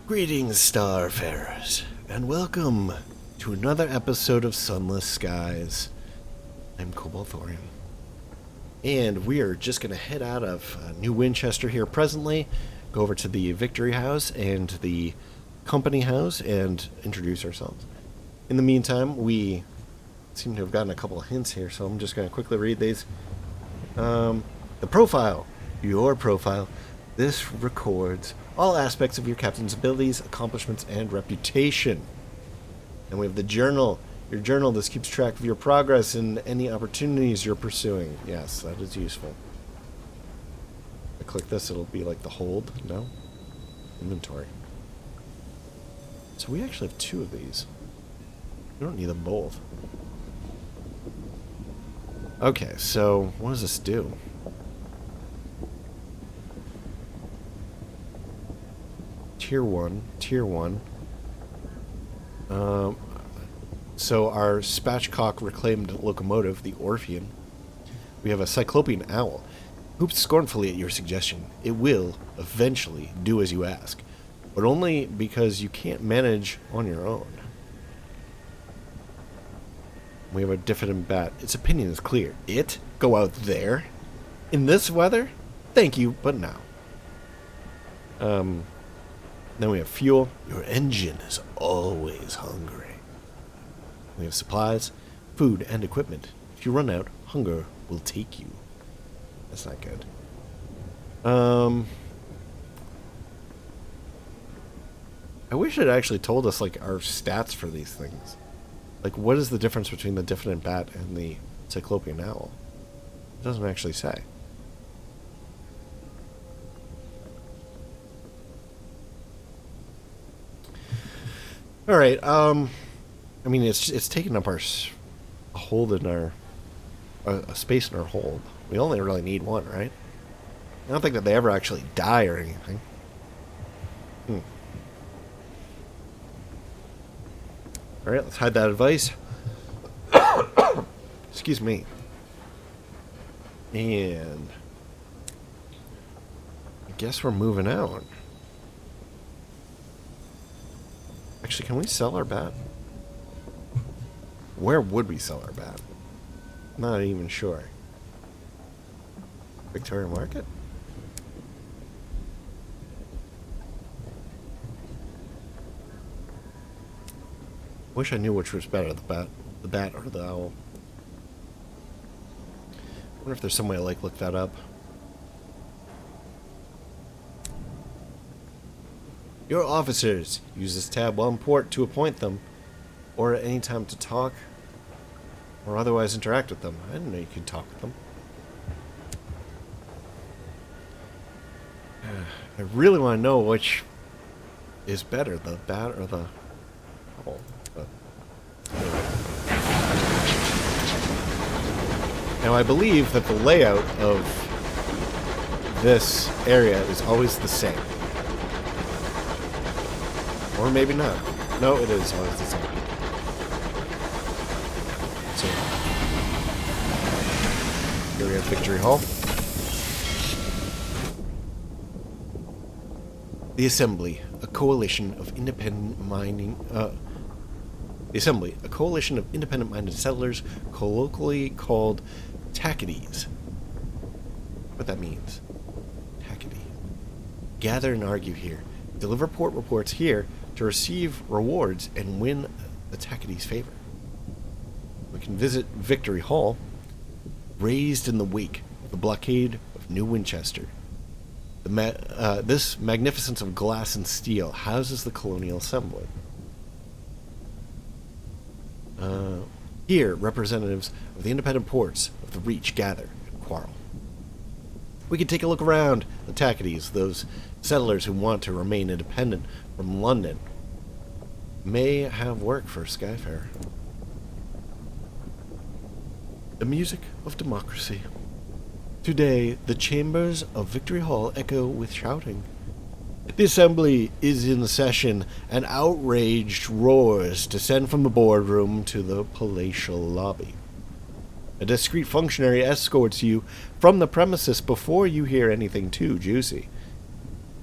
Greetings, starfarers, and welcome to another episode of Sunless Skies. I'm Cobalt Thorium, and we are just going to head out of New Winchester here presently, go over to the Vktory house and the company house, and introduce ourselves. In the meantime, we seem to have gotten a couple of hints here, so I'm just going to quickly read these. The profile, your profile. This records all aspects of your captain's abilities, accomplishments, and reputation. And we have the journal. Your journal, this keeps track of your progress and any opportunities you're pursuing. Yes, that is useful. If I click this, it'll be like the hold. No? Inventory. So we actually have two of these. We don't need them both. Okay, so what does this do? Tier 1. So our spatchcock reclaimed locomotive, the Orphean. We have a cyclopean owl. Hoops scornfully at your suggestion. It will, eventually, do as you ask. But only because you can't manage on your own. We have a diffident bat. Its opinion is clear. It? Go out there? In this weather? Thank you, but no. Then we have fuel. Your engine is always hungry. We have supplies, food, and equipment. If you run out, hunger will take you. That's not good. I wish it actually told us, like, our stats for these things. Like, what is the difference between the diffident bat and the cyclopean owl? It doesn't actually say. All right. I mean, it's taking up a hold in our a space in our hold. We only really need one, right? I don't think that they ever actually die or anything. All right, let's hide that advice. Excuse me. And I guess we're moving out. Actually, can we sell our bat? Where would we sell our bat? Not even sure. Viktoria Market? Wish I knew which was better, the bat or the owl. Wonder if there's some way to look that up. Your officers use this tab while in port to appoint them, or at any time to talk, or otherwise interact with them. I didn't know you could talk with them. I really want to know which is better, the bat or the owl. But now I believe that the layout of this area is always the same. Or maybe not. No, it is always the same. So, here we have Vktory Hall. The Assembly, a coalition of independent-minded settlers, colloquially called Tackities. What that means. Tackity. Gather and argue here. Deliver port reports here to receive rewards and win the Tackities' favor. We can visit Vktory Hall, raised in the wake of the blockade of New Winchester. This magnificence of glass and steel houses the Colonial Assembly. Here, representatives of the independent ports of the Reach gather and quarrel. We can take a look around the Tackities, those settlers who want to remain independent from London. May have work for Skyfarer. The music of democracy. Today, the chambers of Vktory Hall echo with shouting. The assembly is in session, and outraged roars descend from the boardroom to the palatial lobby. A discreet functionary escorts you from the premises before you hear anything too juicy.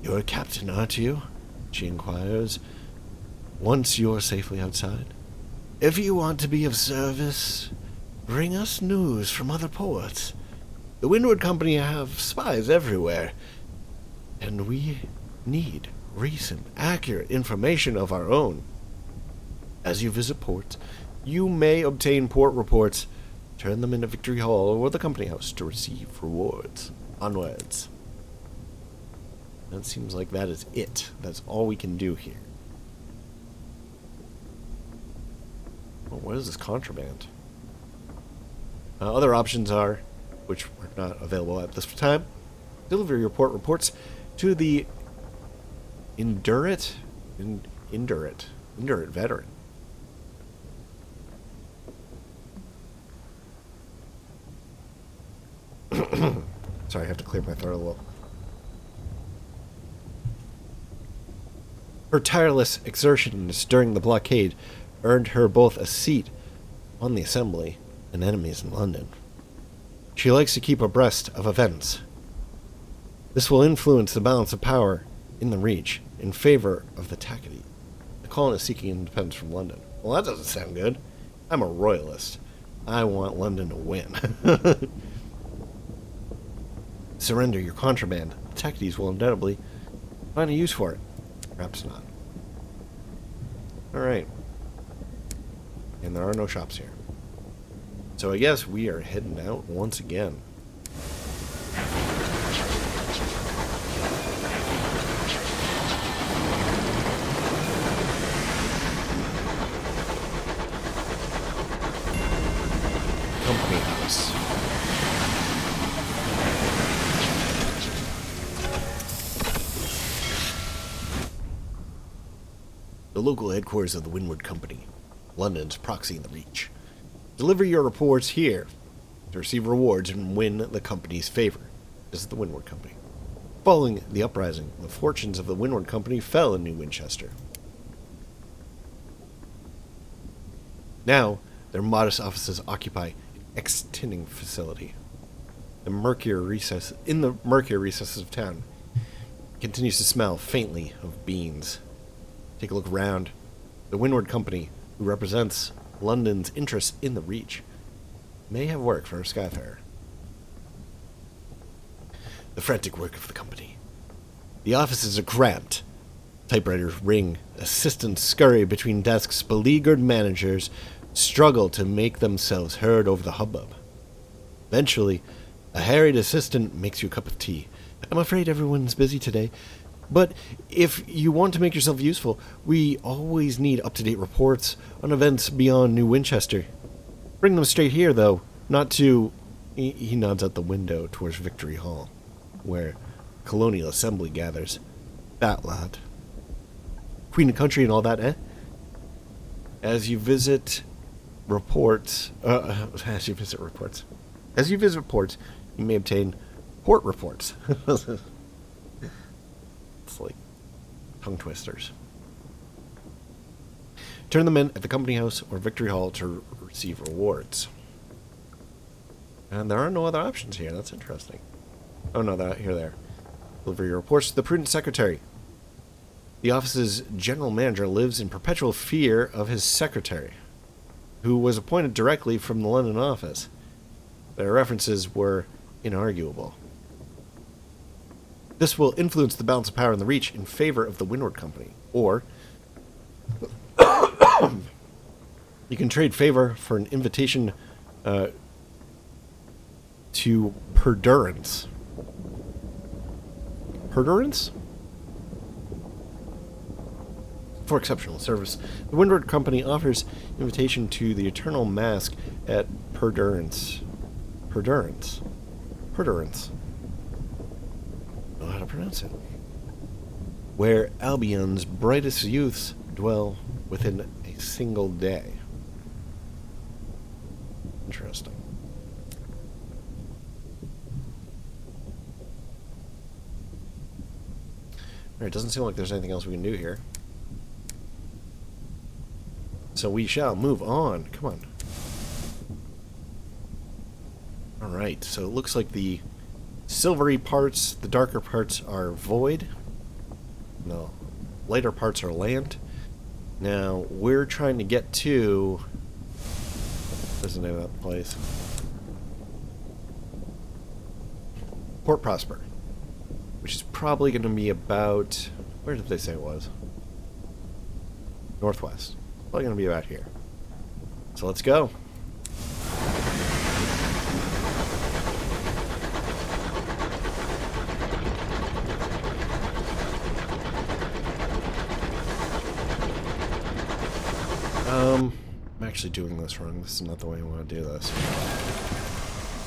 You're a captain, aren't you? she inquires, once you're safely outside. If you want to be of service, bring us news from other ports. The Windward Company have spies everywhere, and we need recent, accurate information of our own. As you visit ports, you may obtain port reports, turn them into Victory Hall or the company house to receive rewards. Onwards. That seems like that is it. That's all we can do here. Well, what is this contraband? Other options are, which are not available at this time, deliver your port reports to the Indurate veteran. Sorry, I have to clear my throat a little. Her tireless exertions during the blockade earned her both a seat on the Assembly and enemies in London. She likes to keep abreast of events. This will influence the balance of power in the Reach in favor of the Tackety, the colonists seeking independence from London. Well, that doesn't sound good. I'm a royalist. I want London to win. Surrender your contraband. The Tacketies will undoubtedly find a use for it. Perhaps not. Alright. And there are no shops here. So I guess we are heading out once again. Company house. The local headquarters of the Windward Company, London's proxy in the Reach. Deliver your reports here to receive rewards and win the company's favor. This is the Windward Company. Following the uprising, the fortunes of the Windward Company fell in New Winchester. Now, their modest offices occupy an ex-tinning facility. In the murkier recesses of town, it continues to smell faintly of beans. Take a look around. The Windward Company, who represents London's interest in the Reach, may have work for a Skyfarer. The frantic work of the company. The offices are cramped. Typewriters ring. Assistants scurry between desks. Beleaguered managers struggle to make themselves heard over the hubbub. Eventually, a harried assistant makes you a cup of tea. I'm afraid everyone's busy today, but if you want to make yourself useful, we always need up-to-date reports on events beyond New Winchester. Bring them straight here, though, not to... He nods out the window towards Victory Hall, where Colonial Assembly gathers. That lot. Queen and country and all that, eh? As you visit ports, you may obtain port reports. It's like tongue twisters. Turn them in at the company house or Victory Hall to receive rewards. And there are no other options here. That's interesting. Oh no, here they are. Deliver your reports to the prudent secretary. The office's general manager lives in perpetual fear of his secretary, who was appointed directly from the London office. Their references were inarguable. This will influence the balance of power in the Reach in favor of the Windward Company. Or, you can trade favor for an invitation to perdurance. Perdurance? For exceptional service, the Windward Company offers invitation to the Eternal Mask at Perdurance. Perdurance. Perdurance. I don't know how to pronounce it. Where Albion's brightest youths dwell within a single day. Interesting. Alright, doesn't seem like there's anything else we can do here. So we shall move on. Come on. Alright, so it looks like the silvery parts, the darker parts are void. No. lighter parts are land. Now, we're trying to get to... What's the name of that place? Port Prosper. Which is probably going to be about... Where did they say it was? Northwest. Probably going to be about here. So let's go. I'm actually doing this wrong. This is not the way I want to do this.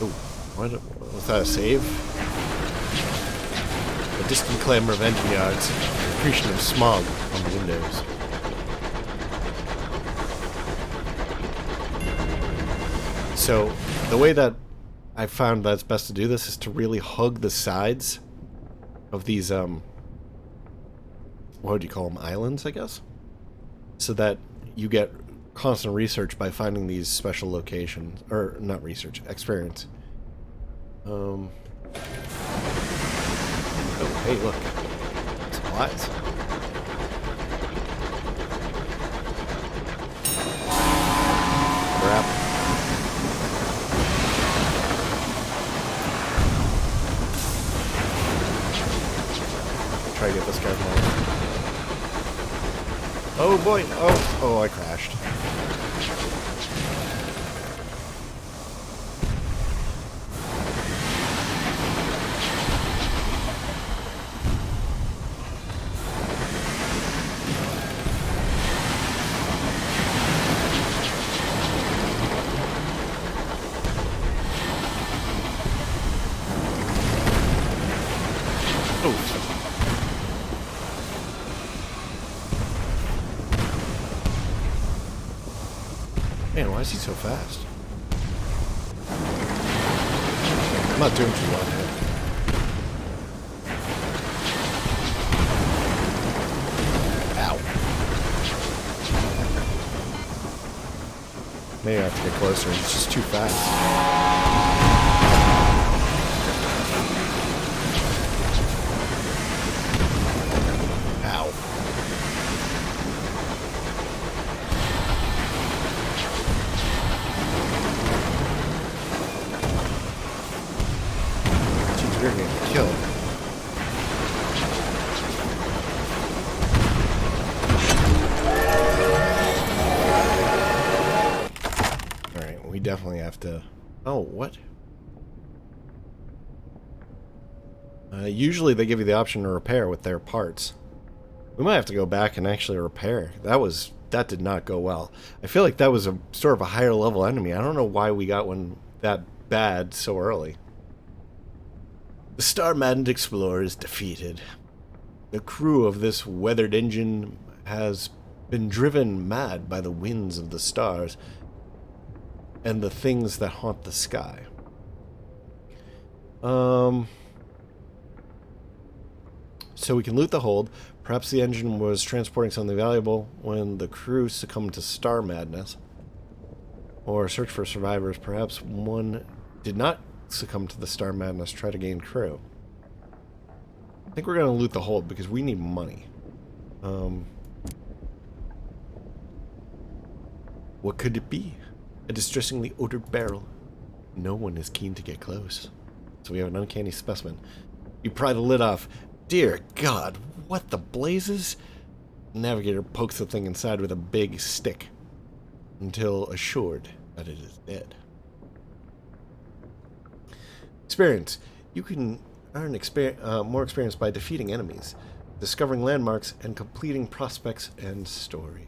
Oh, what was that, a save? A distant clamor of engine yards, accretion of smog on the windows. So, the way that I found that's best to do this is to really hug the sides of these, what would you call them, islands, I guess? So that you get constant research by finding these special locations, or not research, experience. Oh, hey, look. Supplies. Crap. Try to get this guy more. Oh boy! Oh, I crashed. Man, why is he so fast? I'm not doing too well here. Ow. Maybe I have to get closer. It's just too fast. You're getting killed. Alright, we definitely have to... Oh, what? Usually they give you the option to repair with their parts. We might have to go back and actually repair. That did not go well. I feel like that was a sort of a higher level enemy. I don't know why we got one that bad so early. The star-maddened explorer is defeated. The crew of this weathered engine has been driven mad by the winds of the stars and the things that haunt the sky. So we can loot the hold. Perhaps the engine was transporting something valuable when the crew succumbed to star madness. Or search for survivors. Perhaps one did not succumb to the star madness, try to gain crew. I think we're going to loot the hold because we need money. What could it be? A distressingly odoured barrel. No one is keen to get close. So we have an uncanny specimen. You pry the lid off. Dear God, what the blazes? The navigator pokes the thing inside with a big stick until assured that it is dead. Experience. You can earn more experience by defeating enemies, discovering landmarks, and completing prospects and story.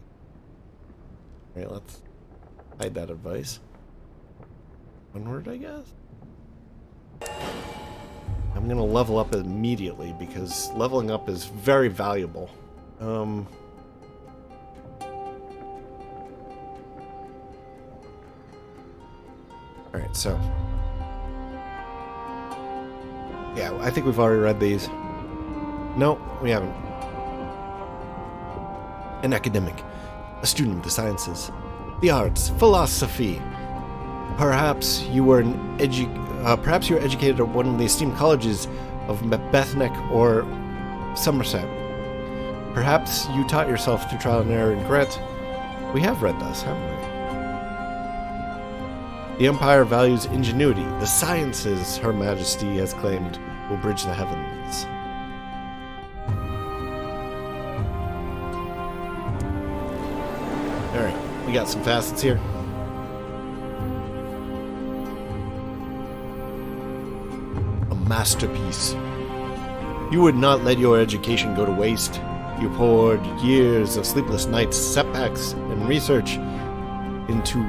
Alright, let's hide that advice. Onward, I guess? I'm gonna level up immediately because leveling up is very valuable. Alright, so... Yeah, I think we've already read these. No, we haven't. An academic, a student of the sciences, the arts, philosophy. Perhaps you were perhaps you were educated at one of the esteemed colleges of Bethneck or Somerset. Perhaps you taught yourself through trial and error and grit. We have read thus, haven't we? The Empire values ingenuity. The sciences, Her Majesty has claimed, will bridge the heavens. Alright, we got some facets here. A masterpiece. You would not let your education go to waste. You poured years of sleepless nights, setbacks, and research into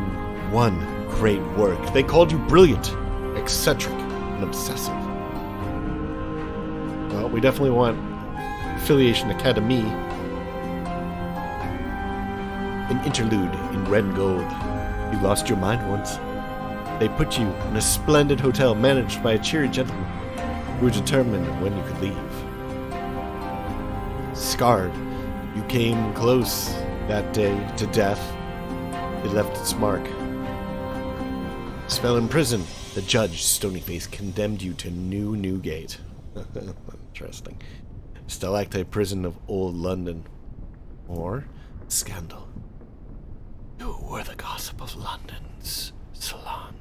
one great work. They called you brilliant, eccentric, and obsessive. Well, we definitely want Affiliation Academy. An interlude in red and gold. You lost your mind once. They put you in a splendid hotel managed by a cheery gentleman who determined when you could leave. Scarred, you came close that day to death. It left its mark. Spell in prison, the judge, Stonyface, condemned you to New Newgate. Interesting. Stalactite prison of Old London. Or scandal. You were the gossip of London's salon,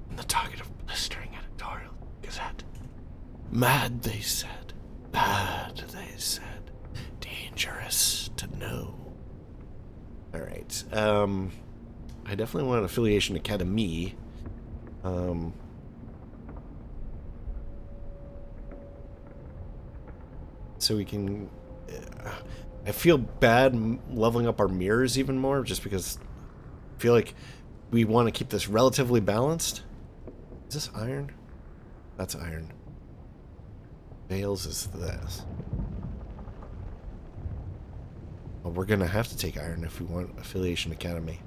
and the target of blistering editorial gazette. Mad, they said. Bad, they said. Dangerous to know. Alright, I definitely want an Affiliation Academy. So we can... I feel bad leveling up our mirrors even more, just because I feel like we want to keep this relatively balanced. Is this iron? That's iron. Nails is this. Well, we're going to have to take iron if we want Affiliation Academy.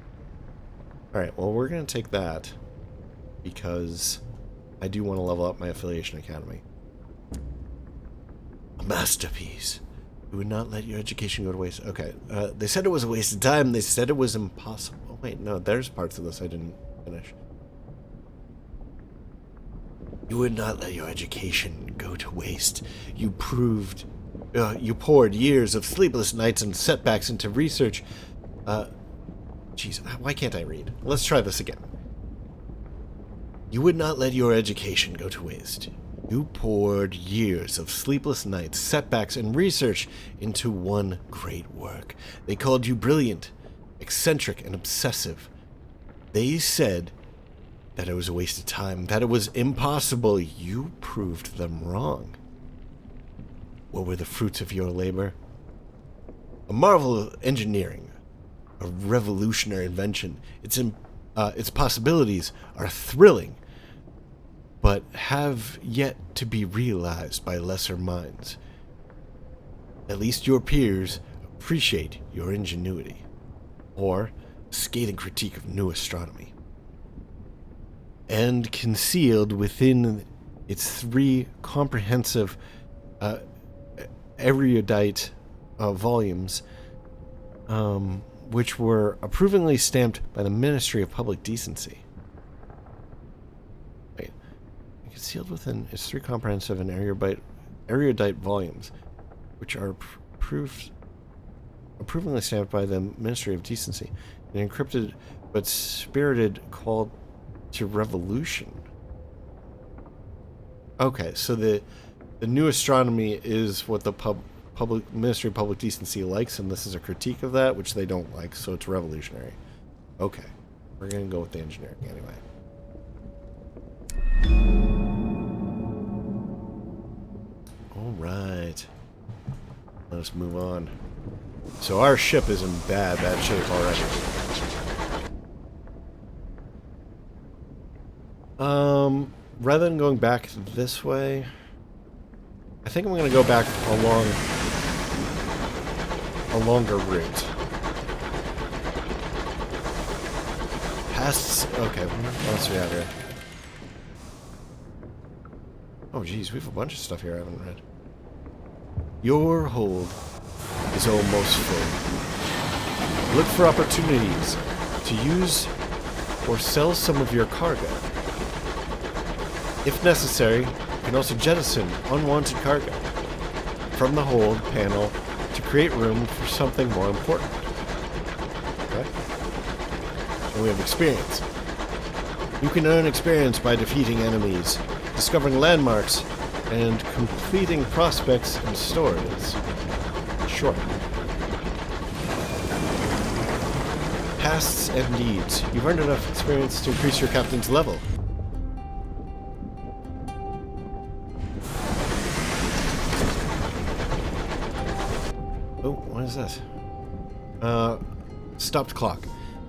Alright, well, we're going to take that because I do want to level up my Affiliation Academy. A masterpiece. You would not let your education go to waste. Okay, they said it was a waste of time. They said it was impossible. Oh, wait, no, there's parts of this I didn't finish. You would not let your education go to waste. You poured years of sleepless nights and setbacks into research. Jeez, why can't I read? Let's try this again. You would not let your education go to waste. You poured years of sleepless nights, setbacks, and research into one great work. They called you brilliant, eccentric, and obsessive. They said that it was a waste of time, that it was impossible. You proved them wrong. What were the fruits of your labor? A marvel of engineering, a revolutionary invention. Its possibilities are thrilling, but have yet to be realized by lesser minds. At least your peers appreciate your ingenuity. Or a scathing critique of new astronomy. And concealed within its three comprehensive erudite volumes, which were approvingly stamped by the Ministry of Public Decency. Wait. Concealed within its three comprehensive and erudite volumes, which are approvingly stamped by the Ministry of Decency, an encrypted but spirited call to revolution. Okay, so the new astronomy is what the Ministry of Public Decency likes, and this is a critique of that, which they don't like, so it's revolutionary. Okay, we're gonna go with the engineering anyway. Alright. Let us move on. So our ship is in bad shape already. Rather than going back this way, I think I'm going to go back along a longer route. Okay, what else do we have here? Oh geez, we have a bunch of stuff here I haven't read. Your hold is almost full. Look for opportunities to use or sell some of your cargo. If necessary, you can also jettison unwanted cargo from the hold panel to create room for something more important. Okay? And we have experience. You can earn experience by defeating enemies, discovering landmarks, and completing prospects and stories. Sure. Pasts and deeds. You've earned enough experience to increase your captain's level. Oh, what is this? Stopped clock.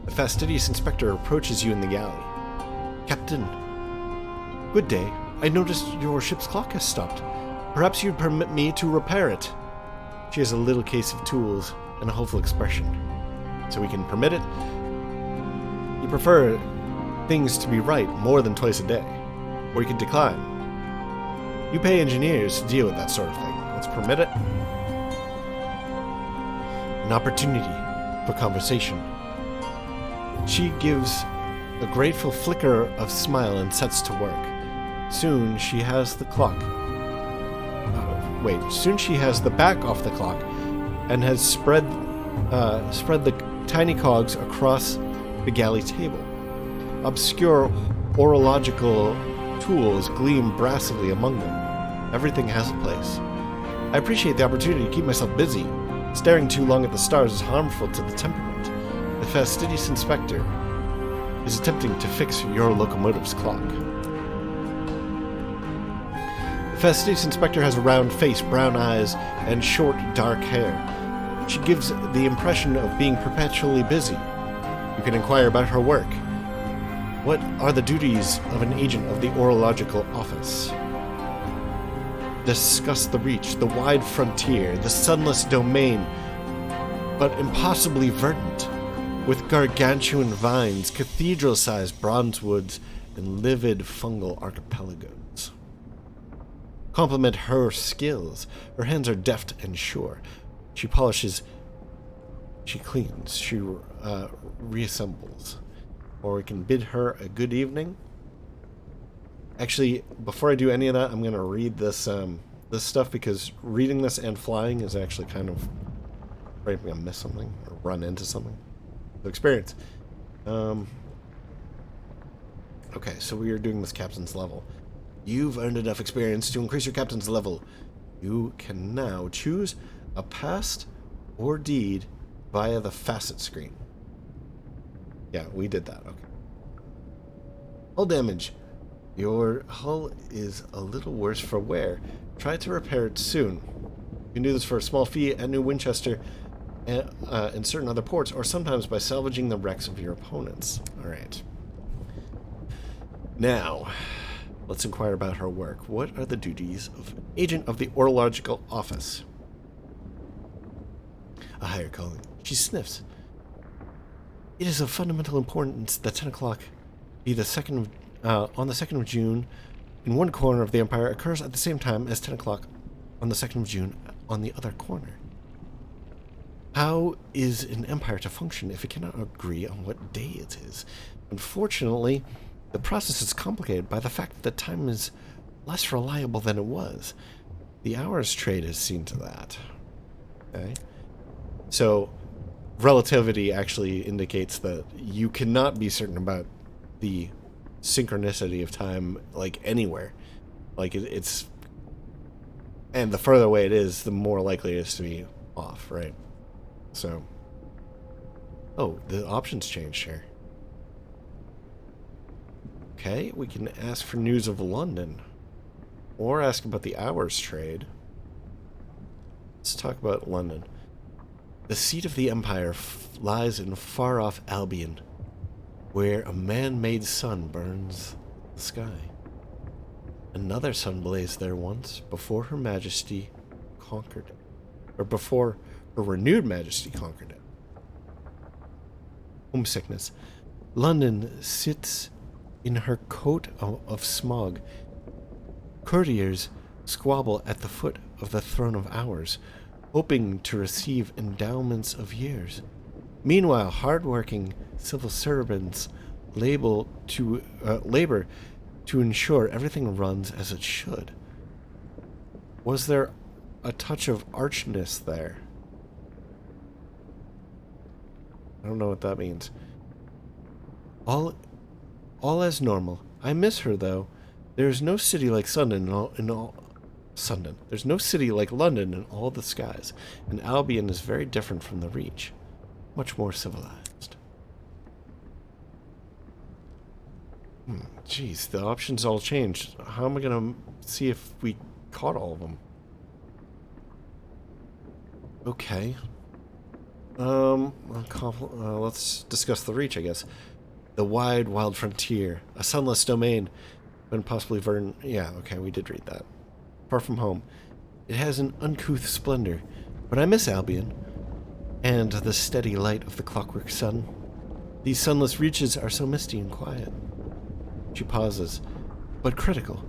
The fastidious inspector approaches you in the galley. Captain. Good day. I noticed your ship's clock has stopped. Perhaps you'd permit me to repair it. She has a little case of tools and a hopeful expression. So we can permit it. You prefer things to be right more than twice a day. Or you can decline. You pay engineers to deal with that sort of thing. Let's permit it. An opportunity for conversation. She gives a grateful flicker of smile and sets to work. Soon she has the clock. Soon she has the back off the clock and has spread the tiny cogs across the galley table. Obscure orological tools gleam brassily among them. Everything has a place. I appreciate the opportunity to keep myself busy. Staring too long at the stars is harmful to the temperament. The fastidious inspector is attempting to fix your locomotive's clock. The fastidious inspector has a round face, brown eyes, and short, dark hair. She gives the impression of being perpetually busy. You can inquire about her work. What are the duties of an agent of the Orological Office? Discuss the reach, the wide frontier, the sunless domain, but impossibly verdant, with gargantuan vines, cathedral-sized bronzewoods, and livid fungal archipelagos. Compliment her skills. Her hands are deft and sure. She polishes, she cleans, she reassembles. Or we can bid her a good evening. Actually, before I do any of that, I'm going to read this this stuff, because reading this and flying is actually kind of afraid I'm going to miss something or run into something. So experience. Okay, so we are doing this captain's level. You've earned enough experience to increase your captain's level. You can now choose a past or deed via the facet screen. Yeah, we did that. Okay. Hull damage. Your hull is a little worse for wear. Try to repair it soon. You can do this for a small fee at New Winchester and certain other ports, or sometimes by salvaging the wrecks of your opponents. Alright. Now, let's inquire about her work. What are the duties of an agent of the Orological Office? A higher calling. She sniffs. It is of fundamental importance that 10 o'clock be the on the 2nd of June in one corner of the Empire occurs at the same time as 10 o'clock on the 2nd of June on the other corner. How is an empire to function if it cannot agree on what day it is? Unfortunately, the process is complicated by the fact that time is less reliable than it was. The hours trade has seen to that. Okay? So, relativity actually indicates that you cannot be certain about the synchronicity of time, like, anywhere. Like, it's... And the further away it is, the more likely it is to be off, right? So... Oh, the options changed here. Okay, we can ask for news of London. Or ask about the hours trade. Let's talk about London. The seat of the Empire lies in far-off Albion, where a man-made sun burns the sky. Another sun blazed there once, before Her Majesty conquered it. Or before Her Renewed Majesty conquered it. Homesickness. London sits in her coat of smog. Courtiers squabble at the foot of the throne of hours, hoping to receive endowments of years. Meanwhile, hard-working civil servants labor to ensure everything runs as it should. Was there a touch of archness there? I don't know what that means. All as normal. I miss her, though. There's no city like Sunken London. There's no city like London in all the skies, and Albion is very different from the Reach. Much more civilized. Jeez, the options all changed. How am I gonna see if we caught all of them? Okay. Let's discuss the Reach, I guess. The wide, wild frontier. A sunless domain. And possibly verdant. Yeah, okay, we did read that. Far from home. It has an uncouth splendor. But I miss Albion. And the steady light of the clockwork sun. These sunless reaches are so misty and quiet. She pauses, but critical.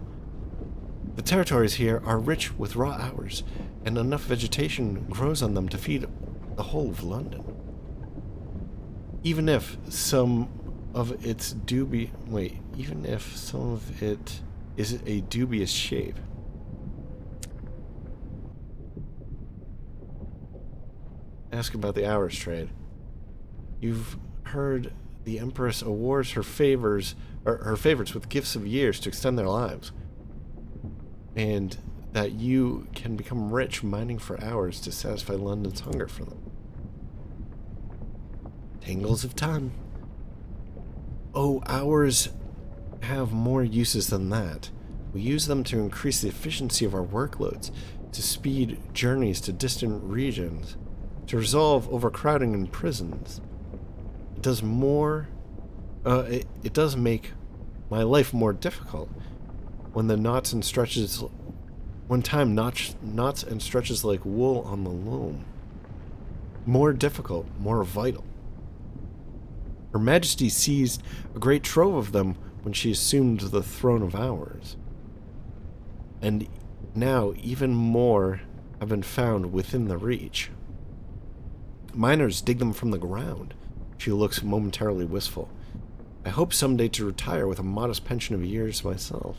The territories here are rich with raw hours, and enough vegetation grows on them to feed the whole of London. Even if some of it is a dubious shape. Ask about the hours trade. You've heard the Empress awards her favorites with gifts of years to extend their lives. And that you can become rich mining for hours to satisfy London's hunger for them. Tangles of time. Oh, hours have more uses than that. We use them to increase the efficiency of our workloads, to speed journeys to distant regions, to resolve overcrowding in prisons. It does more. It does make my life more difficult when the knots and stretches. When time knots and stretches like wool on the loom. More difficult, more vital. Her Majesty seized a great trove of them when she assumed the throne of ours. And now even more have been found within the Reach. Miners dig them from the ground. She looks momentarily wistful. I hope someday to retire with a modest pension of years myself.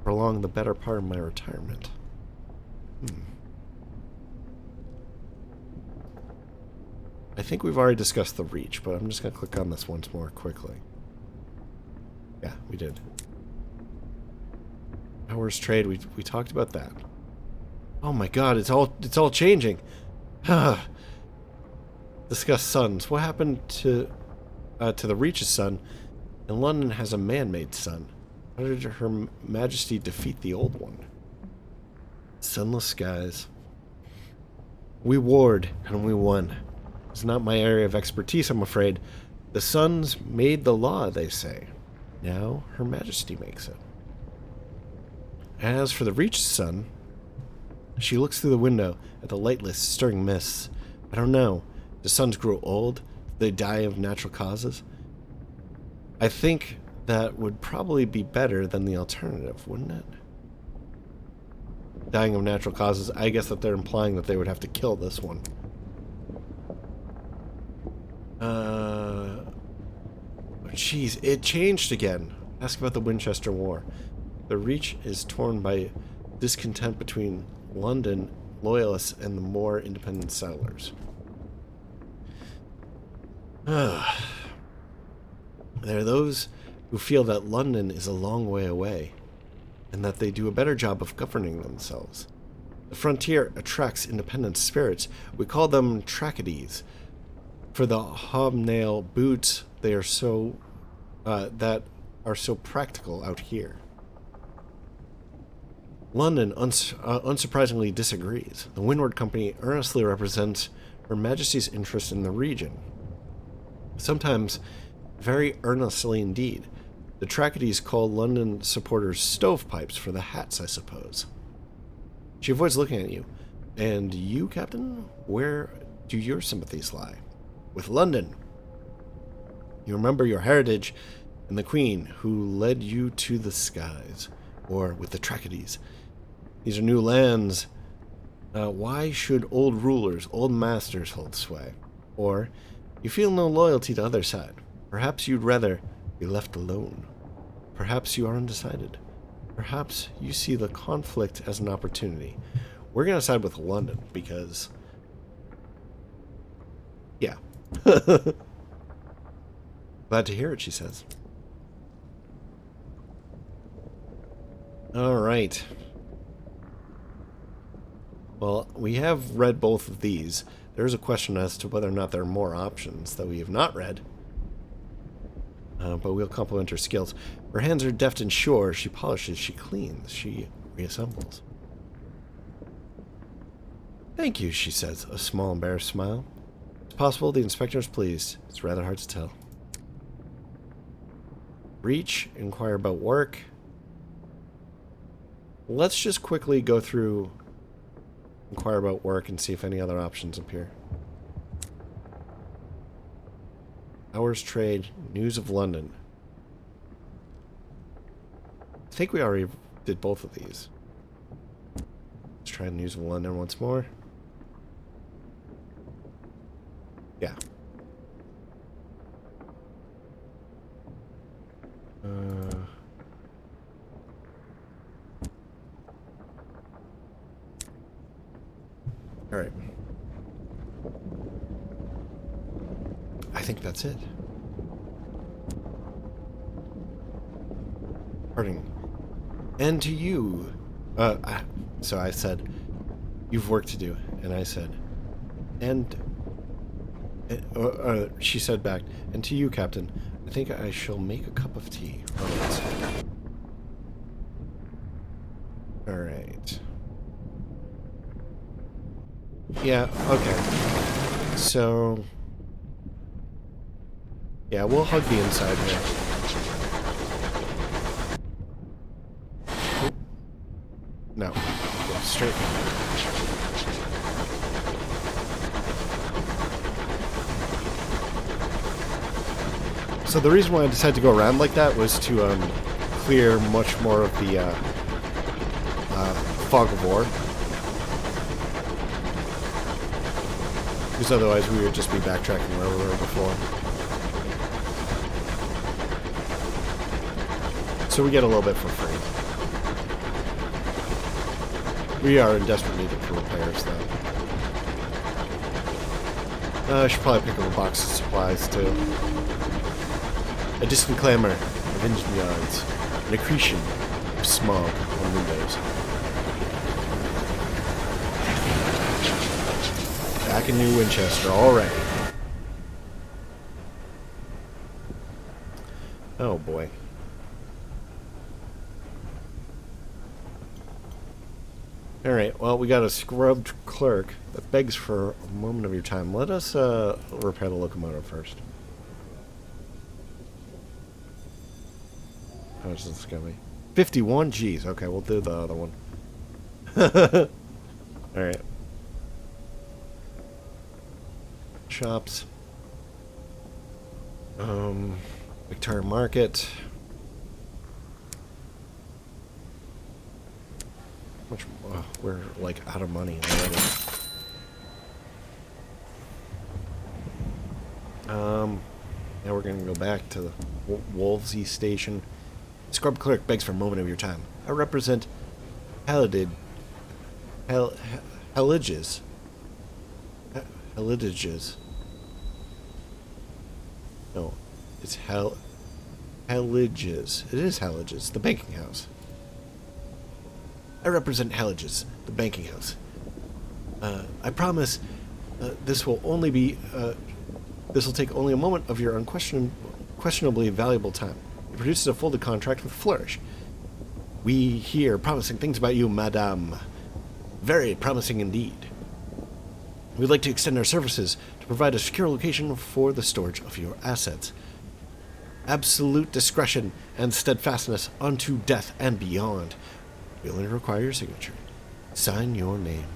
Prolong the better part of my retirement. I think we've already discussed the Reach, but I'm just going to click on this once more quickly. Yeah, we did. Hours trade, we talked about that. Oh my god, it's all changing. Discuss suns. What happened to the Reach's sun? And London has a man-made sun. How did Her Majesty defeat the old one? Sunless skies. We warred, and we won. It's not my area of expertise, I'm afraid. The suns made the law, they say. Now Her Majesty makes it. As for the Reach's sun, she looks through the window at the lightless, stirring mists. I don't know. Do suns grow old? Do they die of natural causes? I think that would probably be better than the alternative, wouldn't it? Dying of natural causes. I guess that they're implying that they would have to kill this one. Jeez, it changed again. Ask about the Winchester War. The Reach is torn by discontent between London loyalists and the more independent settlers. There are those who feel that London is a long way away, and that they do a better job of governing themselves. The frontier attracts independent spirits. We call them Trachydes. For the hobnail boots, they are so that are so practical out here. London, unsurprisingly, disagrees. The Windward Company earnestly represents Her Majesty's interest in the region. Sometimes very earnestly indeed. The Trachydes call London supporters stovepipes for the hats, I suppose. She avoids looking at you. And you, Captain? Where do your sympathies lie? With London. You remember your heritage and the Queen who led you to the skies. Or with the Trachydes. These are new lands. Why should old rulers, old masters hold sway? Or you feel no loyalty to other side. Perhaps you'd rather be left alone. Perhaps you are undecided. Perhaps you see the conflict as an opportunity. We're going to side with London because, yeah, Glad to hear it, she says. All right. Well, we have read both of these. There's a question as to whether or not there are more options that we have not read. But we'll complement her skills. Her hands are deft and sure. She polishes, she cleans, she reassembles. Thank you, she says, a small embarrassed smile. It's possible the inspector is pleased. It's rather hard to tell. Reach, inquire about work. Let's just quickly go through inquire about work and see if any other options appear. Hours trade, news of London. I think we already did both of these. Let's try news of London once more. Yeah. All right. I think that's it. Pardon. And to you, so I said, you've work to do, and I said, and she said back, and to you, Captain, I think I shall make a cup of tea. All right. Yeah, okay. So, yeah, we'll hug the inside here. Oh. No. Go straight. So the reason why I decided to go around like that was to clear much more of the fog of war. Because otherwise we would just be backtracking where we were before. So we get a little bit for free. We are in desperate need of repairs, though. I should probably pick up a box of supplies, too. A distant clamor of engine yards. An accretion of smog on windows. Back in New Winchester already. Oh boy. Alright, well, we got a scrubbed clerk that begs for a moment of your time. Let us repair the locomotive first. How much is this going to be? 51 G's. Okay, we'll do the other one. Alright. Shops. Viktoria Market. Much more, we're like out of money already. Now we're gonna go back to the Wolvesey Station. Scrub clerk begs for a moment of your time. I represent Hallidges. Hallidges. No, it's Hallidges. It is Hallidges, the banking house. I represent Hallidges, the banking house. I promise this will only be. This will take only a moment of your unquestionably valuable time. It produces a folded contract with flourish. We hear promising things about you, Madame. Very promising indeed. We'd like to extend our services to provide a secure location for the storage of your assets. Absolute discretion and steadfastness unto death and beyond. We only require your signature. Sign your name.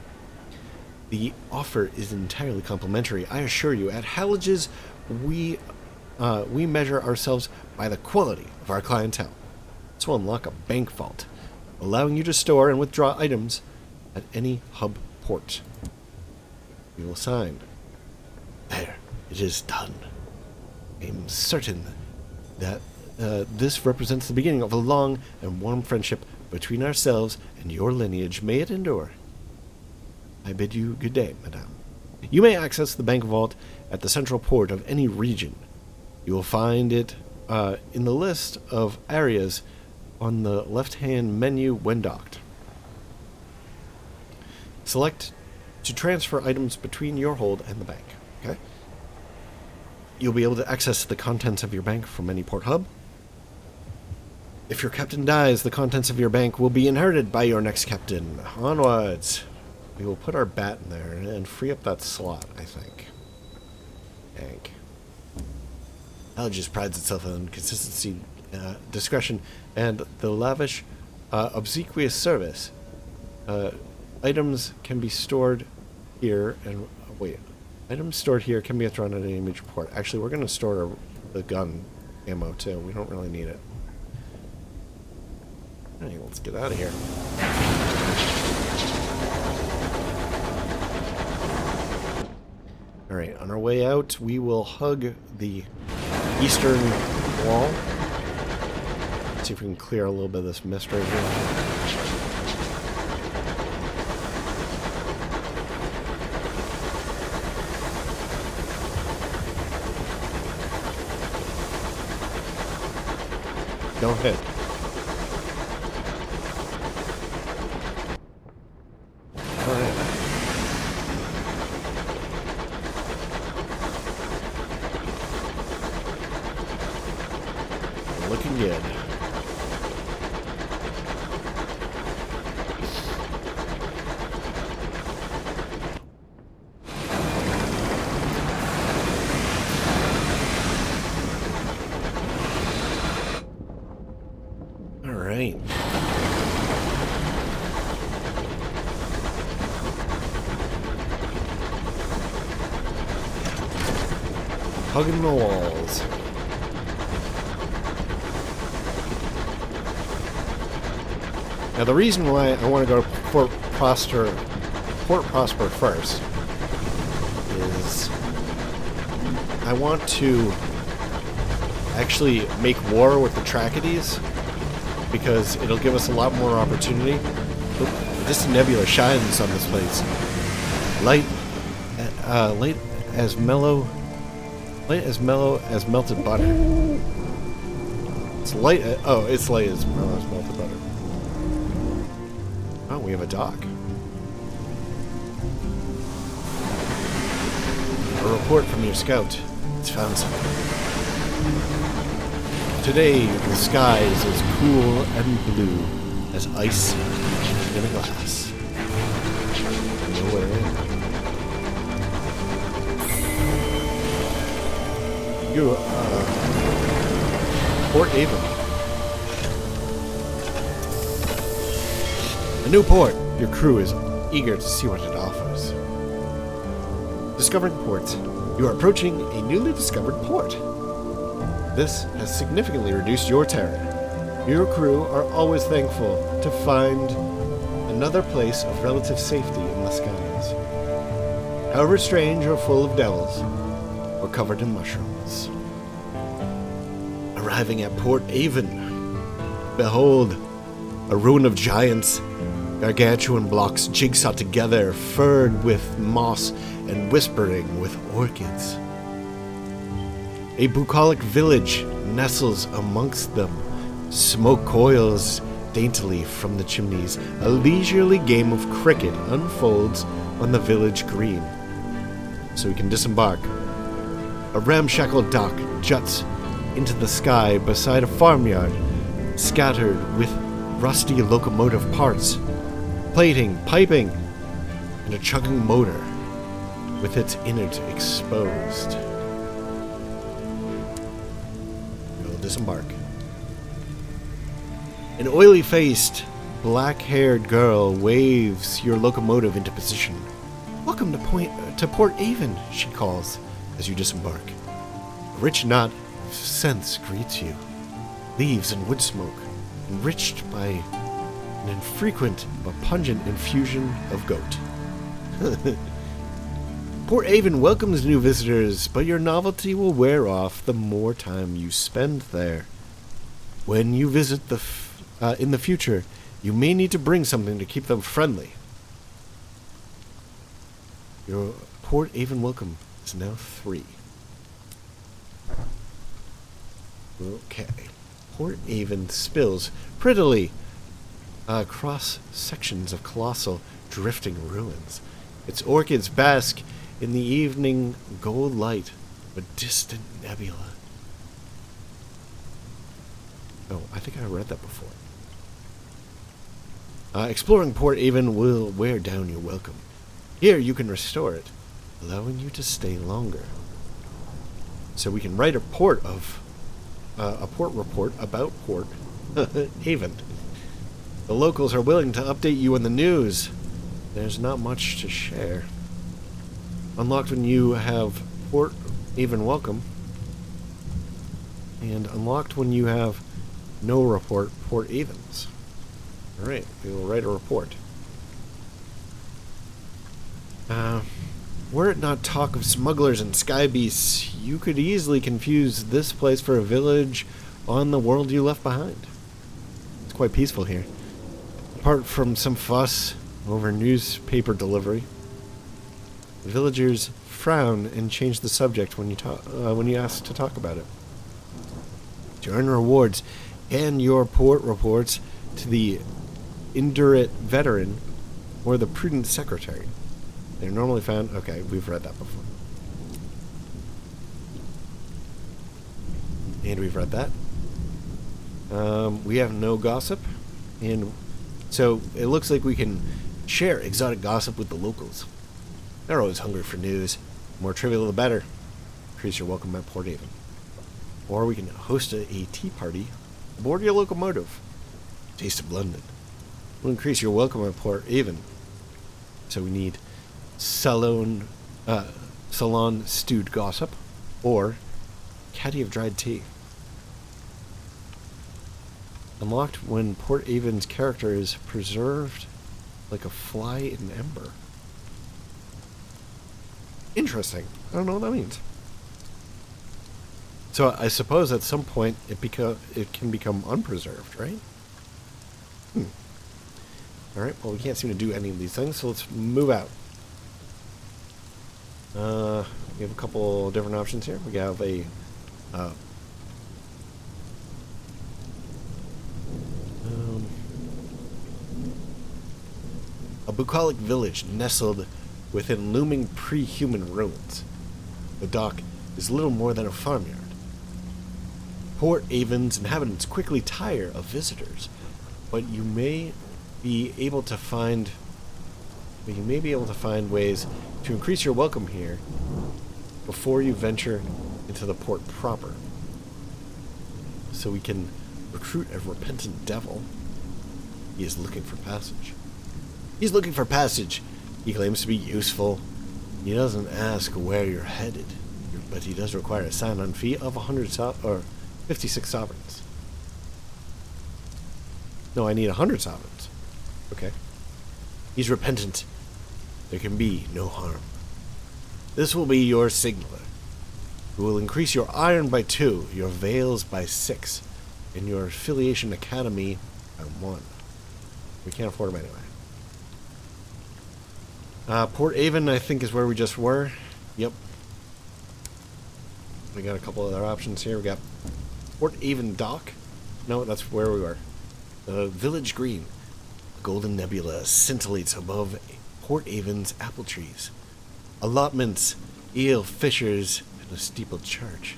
The offer is entirely complimentary. I assure you, at Hallidges, we measure ourselves by the quality of our clientele. This will unlock a bank vault, allowing you to store and withdraw items at any hub port. We will sign. There, it is done. I am certain that this represents the beginning of a long and warm friendship between ourselves and your lineage. May it endure. I bid you good day, Madame. You may access the bank vault at the central port of any region. You will find it in the list of areas on the left-hand menu when docked. Select to transfer items between your hold and the bank. Okay. You'll be able to access the contents of your bank from any port hub. If your captain dies, the contents of your bank will be inherited by your next captain. Onwards. We will put our bat in there and free up that slot, I think. Bank. Hallidges prides itself on consistency, discretion, and the lavish, obsequious service. Items can be stored here, and wait. Items stored here can be thrown at any major port. Actually, we're going to store the gun ammo too. We don't really need it. Alright, let's get out of here. Alright, on our way out, we will hug the eastern wall. Let's see if we can clear a little bit of this mist right here. Go ahead. Alright. Looking good. Alright. Hugging the walls. Now the reason why I want to go to Port Prosper first is I want to actually make war with the Tracheides, because it'll give us a lot more opportunity. This nebula shines on this place. Light as mellow as melted butter. It's light. It's light as mellow as melted butter. Oh, we have a dock. A report from your scout. It's found something. Today, the sky is as cool and blue as ice in a glass. Nowhere in. You, Port Avon. A new port. Your crew is eager to see what it offers. Discovering ports. You are approaching a newly discovered port. This has significantly reduced your terror. Your crew are always thankful to find another place of relative safety in the skies. However strange or full of devils, or covered in mushrooms. Arriving at Port Avon, behold, a ruin of giants, gargantuan blocks jigsawed together, furred with moss and whispering with orchids. A bucolic village nestles amongst them. Smoke coils daintily from the chimneys. A leisurely game of cricket unfolds on the village green. So we can disembark. A ramshackle dock juts into the sky beside a farmyard, scattered with rusty locomotive parts, plating, piping, and a chugging motor with its innards exposed. Disembark. An oily-faced, black-haired girl waves your locomotive into position. Welcome to Port Avon, she calls as you disembark. A rich knot of scents greets you. Leaves and wood smoke, enriched by an infrequent but pungent infusion of goat. Port Avon welcomes new visitors, but your novelty will wear off the more time you spend there. When you visit in the future, you may need to bring something to keep them friendly. Your Port Avon welcome is now 3. Okay. Port Avon spills prettily across sections of colossal drifting ruins. Its orchids bask in the evening gold light of a distant nebula. Oh, I think I read that before. Exploring Port Avon will wear down your welcome. Here you can restore it, allowing you to stay longer. So we can write a port report about Port Avon. The locals are willing to update you on the news. There's not much to share. Unlocked when you have Port Avon welcome. And unlocked when you have no report Port Avons. Alright, we will write a report. Were it not talk of smugglers and sky beasts, you could easily confuse this place for a village on the world you left behind. It's quite peaceful here. Apart from some fuss over newspaper delivery, the villagers frown and change the subject when you ask to talk about it. To earn rewards and your port reports to the indurate veteran or the prudent secretary. They're normally found... Okay, we've read that before. And we've read that. We have no gossip. And so it looks like we can share exotic gossip with the locals. They're always hungry for news. The more trivial, the better. Increase your welcome at Port Avon. Or we can host a tea party aboard your locomotive. Taste of London. We'll increase your welcome at Port Avon. So we need salon stewed gossip or caddy of dried tea. Unlocked when Port Avon's character is preserved like a fly in ember. Interesting. I don't know what that means. So I suppose at some point it can become unpreserved, right? Alright, well we can't seem to do any of these things, so let's move out. We have a couple different options here. We have a bucolic village nestled within looming pre-human ruins. The dock is little more than a farmyard. Port Avon's inhabitants quickly tire of visitors, but you may be able to find ways to increase your welcome here before you venture into the port proper. So we can recruit a repentant devil. He is looking for passage. He's looking for passage. He claims to be useful. He doesn't ask where you're headed, but he does require a sign-on fee of 56 sovereigns. No, I need 100 sovereigns. Okay. He's repentant. There can be no harm. This will be your signaler, who will increase your iron by 2, your veils by 6, and your affiliation academy by 1. We can't afford them anyway. Port Avon, I think, is where we just were. Yep. We got a couple other options here. We got Port Avon Dock. No, that's where we were. Village Green. A golden nebula scintillates above Port Avon's apple trees. Allotments, eel fishers, and a steepled church.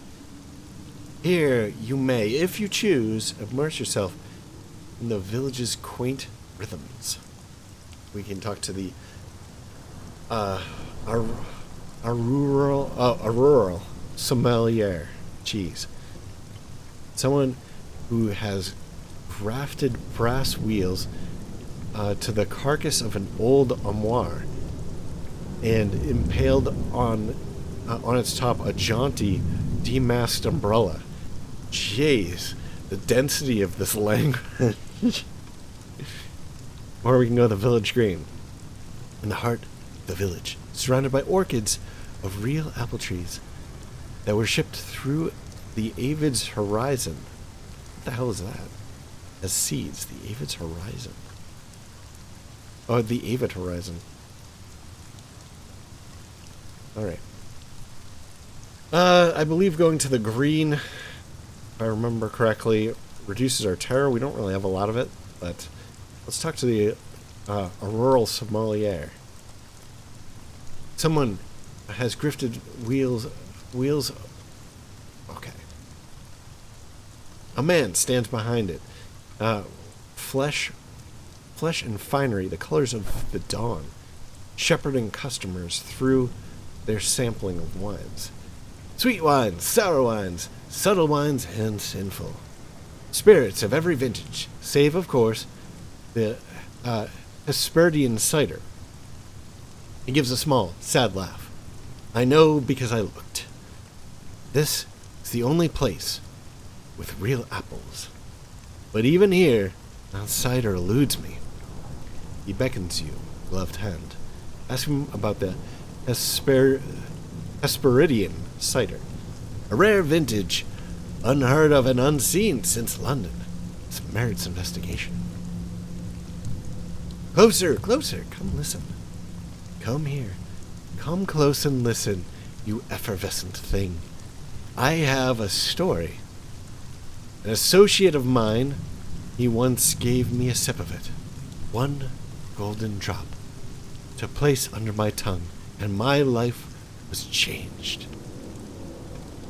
Here you may, if you choose, immerse yourself in the village's quaint rhythms. We can talk to the Auroral Sommelier. Jeez. Someone who has grafted brass wheels to the carcass of an old armoire and impaled on its top a jaunty, demasked umbrella. Jeez, the density of this language. Or we can go to the village green. In the heart of the village, surrounded by orchids of real apple trees that were shipped through the avid's horizon. What the hell is that? As seeds, the avid's horizon. Oh, the avid horizon. Alright. I believe going to the green, if I remember correctly, reduces our terror. We don't really have a lot of it, but let's talk to the Auroral Sommelier. Someone has grifted wheels. Okay. A man stands behind it. Flesh and finery, the colors of the dawn, shepherding customers through their sampling of wines. Sweet wines, sour wines, subtle wines, and sinful. Spirits of every vintage, save, of course, the Hesperidian cider. He gives a small, sad laugh. I know because I looked. This is the only place with real apples. But even here, that cider eludes me. He beckons you, gloved hand. Ask him about the Hesperidian cider. A rare vintage, unheard of and unseen since London. It merits investigation. Closer, closer, come listen. Come here. Come close and listen, you effervescent thing. I have a story. An associate of mine, he once gave me a sip of it. One golden drop to place under my tongue, and my life was changed.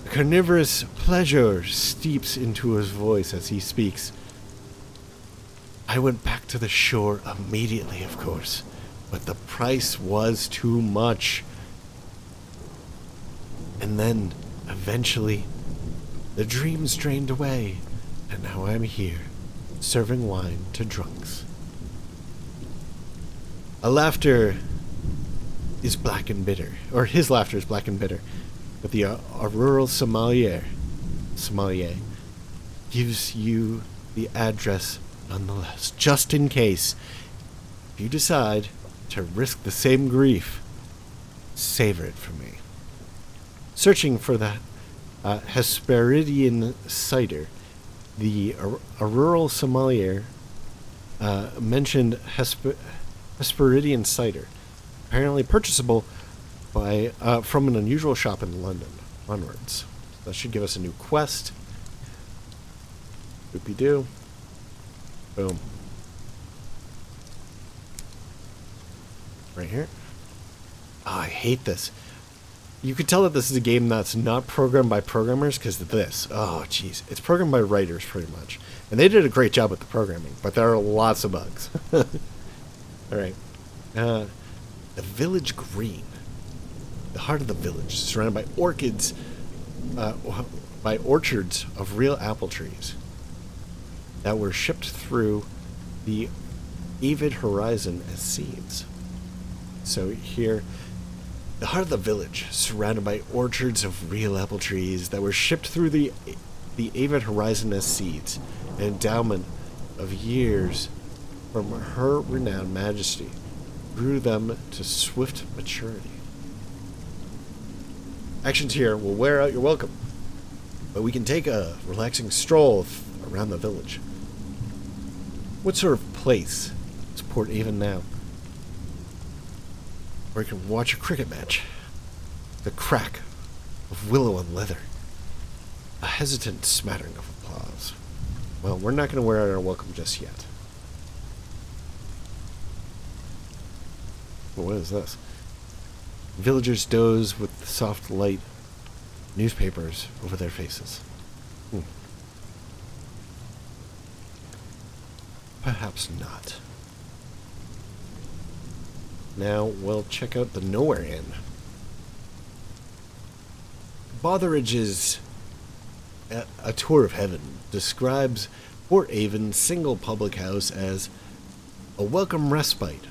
A carnivorous pleasure steeps into his voice as he speaks. I went back to the shore immediately, of course, but the price was too much. And then, eventually, the dreams drained away, and now I'm here, serving wine to drunks. A laughter is black and bitter, or his laughter is black and bitter, but the Auroral Sommelier gives you the address nonetheless, just in case. If you decide to risk the same grief, savor it for me. Searching for the Hesperidian cider, the Auroral Sommelier mentioned Hesperidian cider, apparently purchasable by from an unusual shop in London onwards. That should give us a new quest. Doopy-doo. Boom. Right here. Oh, I hate this. You could tell that this is a game that's not programmed by programmers because of this. Oh, jeez. It's programmed by writers, pretty much. And they did a great job with the programming, but there are lots of bugs. Alright. The village green. The heart of the village, surrounded by orchids, by orchards of real apple trees that were shipped through the avid horizon as seeds. So here, the heart of the village, surrounded by orchards of real apple trees that were shipped through the avid horizon as seeds, an endowment of years from her renowned majesty, grew them to swift maturity. Actions here will wear out your welcome, but we can take a relaxing stroll around the village. What sort of place is Port Avon now? Where you can watch a cricket match. The crack of willow on leather. A hesitant smattering of applause. Well, we're not going to wear out our welcome just yet. Well, what is this? Villagers doze with soft light, newspapers over their faces. Perhaps not. Now we'll check out the Nowhere Inn. Botheridge's A Tour of Heaven describes Port Avon's single public house as a welcome respite,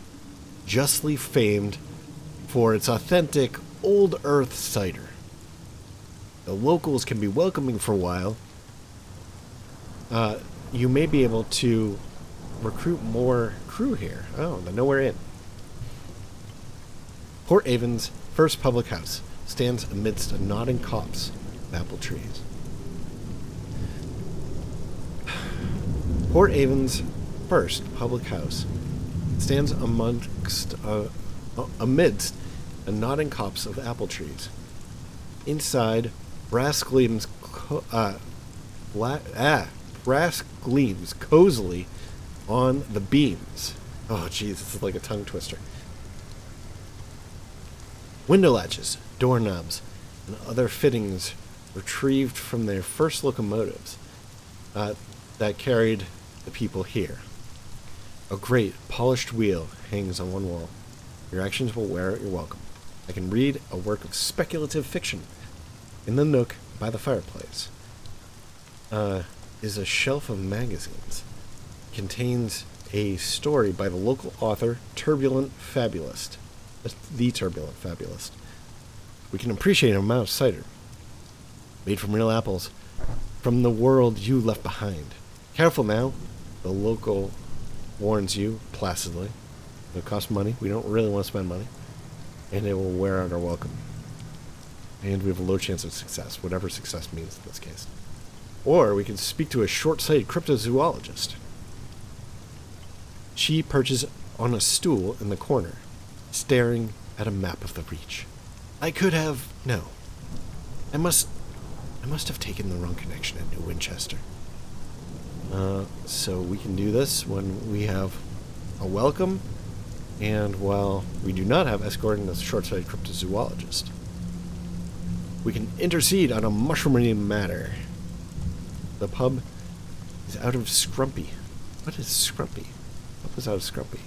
justly famed for its authentic old earth cider. The locals can be welcoming for a while. You may be able to recruit more crew here. Oh, the Nowhere Inn. Port Avon's first public house stands amidst a nodding copse of apple trees. Port Avon's first public house stands amidst and nodding copse of apple trees. Inside, brass gleams cozily on the beams. Oh, geez, this is like a tongue twister. Window latches, doorknobs, and other fittings retrieved from their first locomotives that carried the people here. A great polished wheel hangs on one wall. Your actions will wear out your welcome. I can read a work of speculative fiction. In the nook by the fireplace is a shelf of magazines. It contains a story by the local author, The Turbulent Fabulist. We can appreciate a mouse cider, made from real apples, from the world you left behind. Careful now, the local warns you placidly. It costs money. We don't really want to spend money. And it will wear out our welcome. And we have a low chance of success, whatever success means in this case. Or we can speak to a short-sighted cryptozoologist. She perches on a stool in the corner, staring at a map of the Reach. No. I must have taken the wrong connection at New Winchester. So we can do this when we have a welcome, and while we do not have escorting the short-sighted cryptozoologist. We can intercede on a mushroomy matter. The pub is out of Scrumpy. What is Scrumpy? What was out of Scrumpy?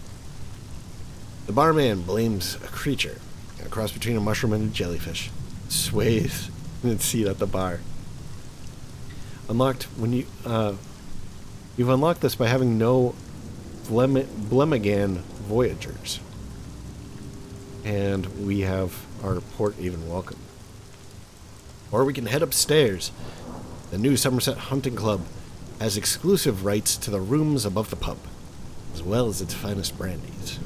The barman blames a creature, a cross between a mushroom and a jellyfish. Sways in its seat at the bar. Unlocked when you've unlocked this by having no Blemigan voyagers. And we have our Port Avon welcome. Or we can head upstairs. The new Somerset Hunting Club has exclusive rights to the rooms above the pub, as well as its finest brandies.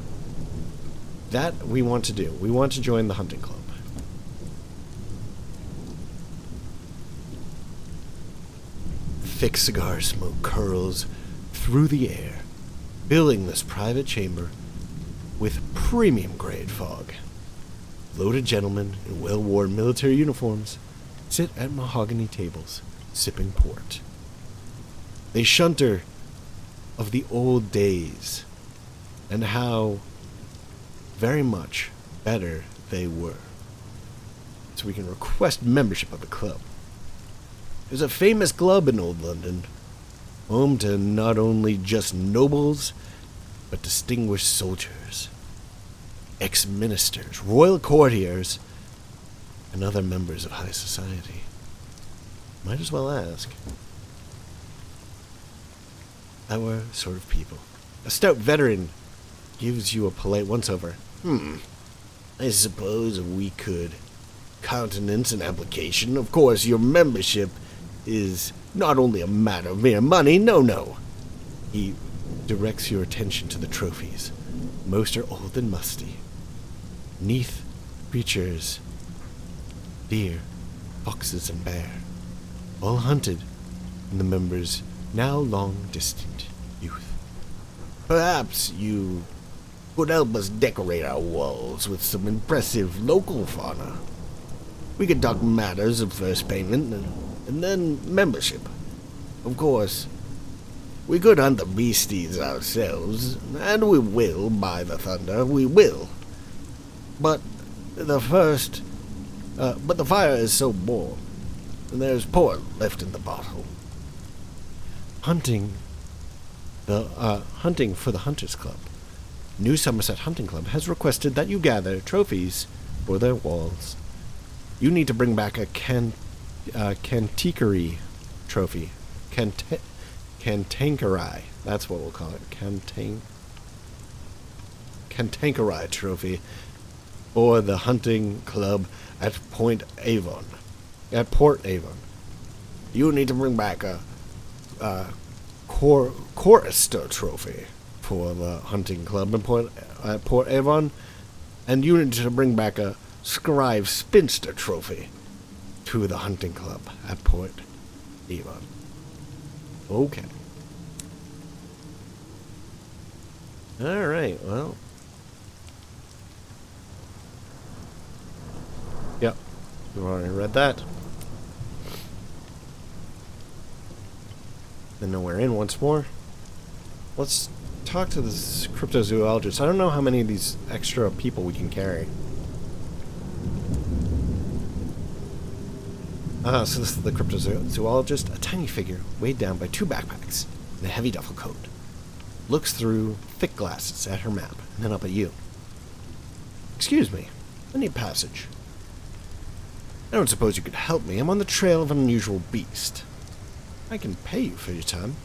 That we want to do. We want to join the hunting club. Thick cigar smoke curls through the air, filling this private chamber with premium-grade fog. Loaded gentlemen in well-worn military uniforms sit at mahogany tables, sipping port. They shunter of the old days and how very much better they were. So we can request membership of the club. There's a famous club in Old London, home to not only just nobles, but distinguished soldiers, ex-ministers, royal courtiers, and other members of high society. Might as well ask. Our sort of people. A stout veteran gives you a polite once-over. I suppose we could countenance an application. Of course, your membership is not only a matter of mere money. No. He directs your attention to the trophies. Most are old and musty. Neath creatures, deer, foxes, and bear, all hunted in the members' now long-distant youth. Perhaps you could help us decorate our walls with some impressive local fauna. We could talk matters of first payment and then membership. Of course, we could hunt the beasties ourselves, and we will, by the thunder, we will. But the fire is so warm, and there's port left in the bottle. Hunting for the Hunters Club. New Somerset Hunting Club has requested that you gather trophies for their walls. You need to bring back a Cantiquery trophy. Cantankereye. That's what we'll call it. Cantankereye trophy for the hunting club at Port Avon. You need to bring back a Chorister trophy for the hunting club at Port Avon, and you need to bring back a Scribe Spinster trophy to the hunting club at Port Avon. Okay. Alright, well. We've already read that. Then nowhere in once more. Let's talk to this cryptozoologist. I don't know how many of these extra people we can carry. So this is the cryptozoologist, a tiny figure weighed down by 2 backpacks and a heavy duffel coat. Looks through thick glasses at her map and then up at you. Excuse me, I need passage. I don't suppose you could help me. I'm on the trail of an unusual beast. I can pay you for your time.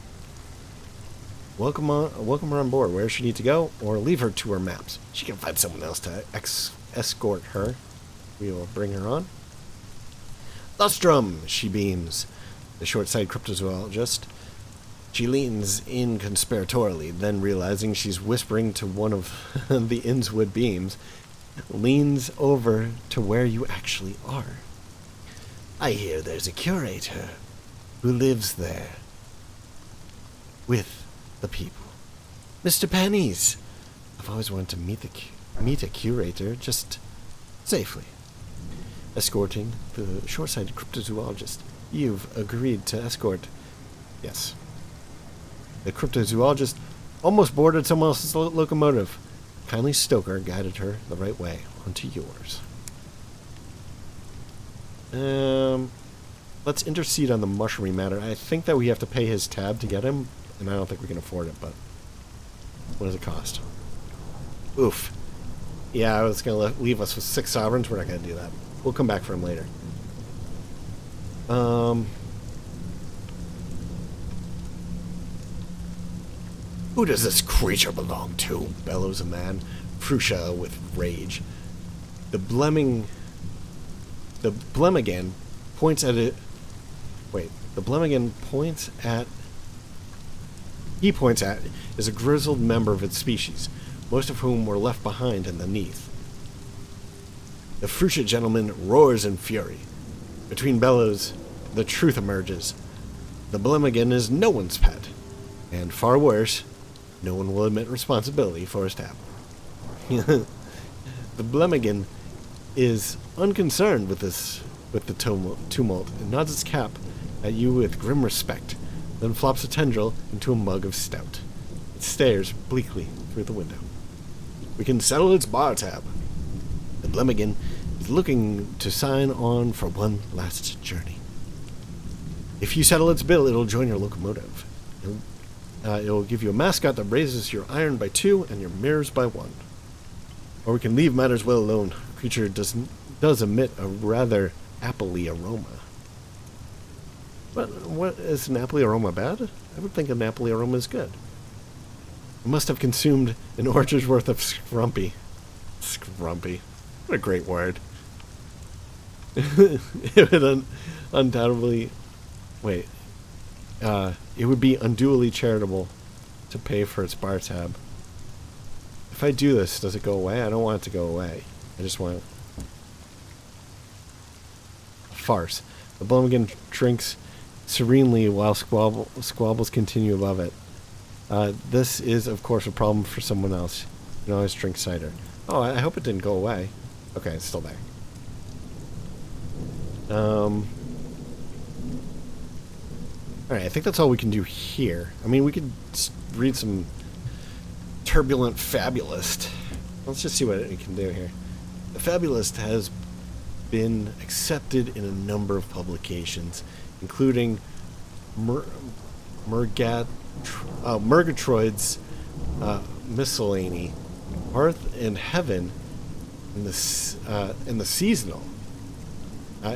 Welcome her on board. Where she need to go, or leave her to her maps. She can find someone else to escort her. We will bring her on. Lustrum, she beams. The short-sighted cryptozoologist. She leans in conspiratorially, then realizing she's whispering to one of the Innswood beams, leans over to where you actually are. I hear there's a curator who lives there with the people. Mr. Pennies. I've always wanted to meet a curator, just safely. Escorting the short-sighted cryptozoologist. You've agreed to escort. Yes. The cryptozoologist almost boarded someone else's locomotive. Kindly Stoker guided her the right way onto yours. Let's intercede on the mushroomy matter. I think that we have to pay his tab to get him, and I don't think we can afford it, but what does it cost? Oof. Yeah, I was going to leave us with 6 sovereigns. We're not going to do that. We'll come back for him later. Who does this creature belong to? Bellows a man, fuchsia with rage. The Blemigan points at it. Wait, the Blemigan points at is a grizzled member of its species, most of whom were left behind in the Neath. The fuchsia gentleman roars in fury. Between bellows, the truth emerges. The Blemigan is no one's pet, and far worse, no one will admit responsibility for his tab. The Blemigan is unconcerned with the tumult and nods its cap at you with grim respect, then flops a tendril into a mug of stout. It stares bleakly through the window. We can settle its bar tab. The Blemigan is looking to sign on for one last journey. If you settle its bill, it'll join your locomotive. It'll give you a mascot that raises your iron by 2 and your mirrors by 1. Or we can leave matters well alone. The creature does emit a rather appley aroma. But what is an appley aroma bad? I would think an appley aroma is good. It must have consumed an orchard's worth of scrumpy. Scrumpy. What a great word. It would undoubtedly... Wait. It would be unduly charitable to pay for its bar tab. If I do this, does it go away? I don't want it to go away. I just want a farce. The Blemigan drinks serenely while squabbles continue above it. This is, of course, a problem for someone else. You can always drink cider. Oh, I hope it didn't go away. Okay, it's still there. Alright, I think that's all we can do here. I mean, we could read some turbulent fabulist. Let's just see what we can do here. The fabulist has been accepted in a number of publications, including Murgatroyd's Miscellany, Earth and Heaven, and the Seasonal.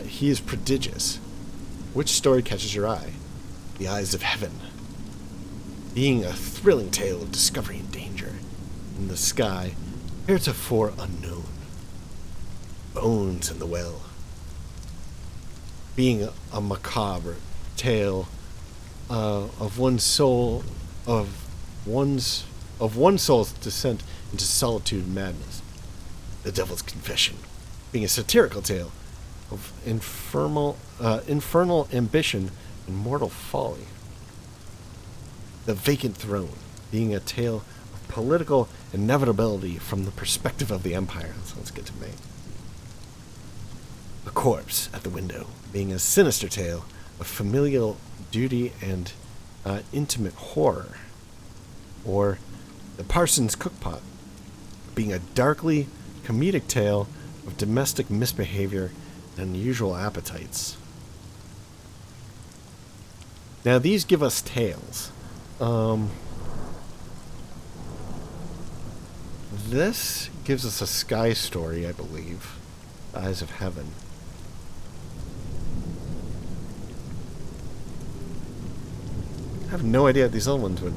He is prodigious. Which story catches your eye? The Eyes of Heaven. Being a thrilling tale of discovery and danger. In the sky, heretofore unknown. Bones in the well. Being a macabre tale of one soul's descent into solitude and madness. The Devil's Confession. Being a satirical tale of infernal ambition and mortal folly. The Vacant Throne, being a tale of political inevitability from the perspective of the Empire. That sounds good to me. A corpse at the window, being a sinister tale of familial duty and intimate horror. Or the Parson's Cookpot, being a darkly comedic tale of domestic misbehavior and unusual appetites. Now these give us tales. This gives us a sky story, I believe. The Eyes of Heaven. I have no idea what these other ones would.